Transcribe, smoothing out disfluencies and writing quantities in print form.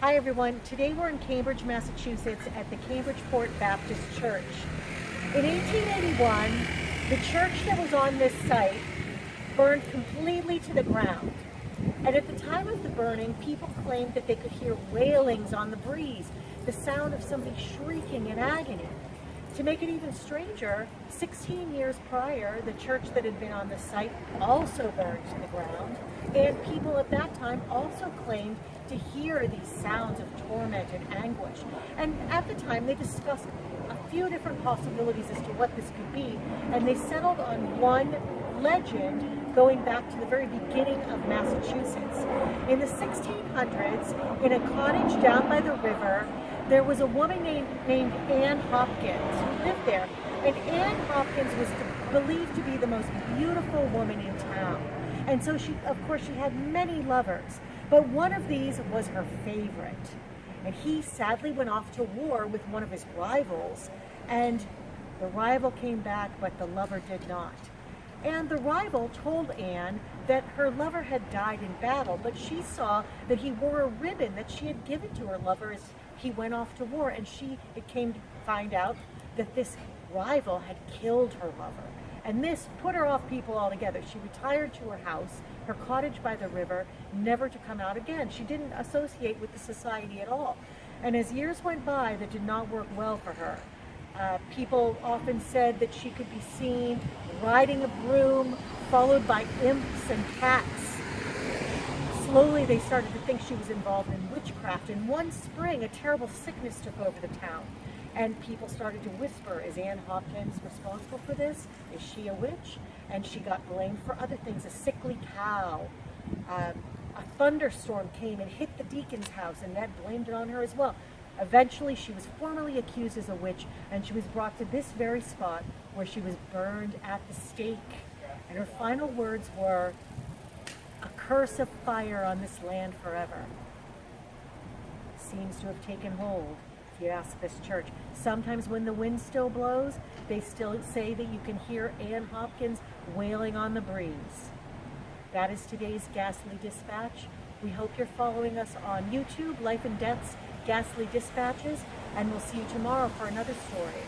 Hi everyone, today we're in Cambridge, Massachusetts at the Cambridgeport Baptist Church. In 1881, the church that was on this site burned completely to the ground. And at the time of the burning, people claimed that they could hear wailings on the breeze, the sound of somebody shrieking in agony. To make it even stranger, 16 years prior, the church that had been on the site also burned to the ground, and people at that time also claimed to hear these sounds of torment and anguish. And at the time, they discussed a few different possibilities as to what this could be, and they settled on one legend going back to the very beginning of Massachusetts. In the 1600s, in a cottage down by the river, there was a woman named Anne Hopkins who lived there. And Anne Hopkins was believed to be the most beautiful woman in town. And so she had many lovers, but one of these was her favorite. And he sadly went off to war with one of his rivals, and the rival came back, but the lover did not. And the rival told Anne that her lover had died in battle, but she saw that he wore a ribbon that she had given to her lover as he went off to war, and it came to find out that this rival had killed her lover. And this put her off people altogether. She retired to her house, her cottage by the river, never to come out again. She didn't associate with the society at all. And as years went by, that did not work well for her. People often said that she could be seen riding a broom, followed by imps and cats. Slowly, they started to think she was involved in witchcraft, and one spring, a terrible sickness took over the town. And people started to whisper, is Anne Hopkins responsible for this? Is she a witch? And she got blamed for other things, a sickly cow. A thunderstorm came and hit the deacon's house, and that blamed it on her as well. Eventually, she was formally accused as a witch, and she was brought to this very spot where she was burned at the stake. And her final words were, "A curse of fire on this land forever." Seems to have taken hold, if you ask this church. Sometimes when the wind still blows, they still say that you can hear Anne Hopkins wailing on the breeze. That is today's Ghastly Dispatch. We hope you're following us on YouTube, Life and Death's Ghastly Dispatches, and we'll see you tomorrow for another story.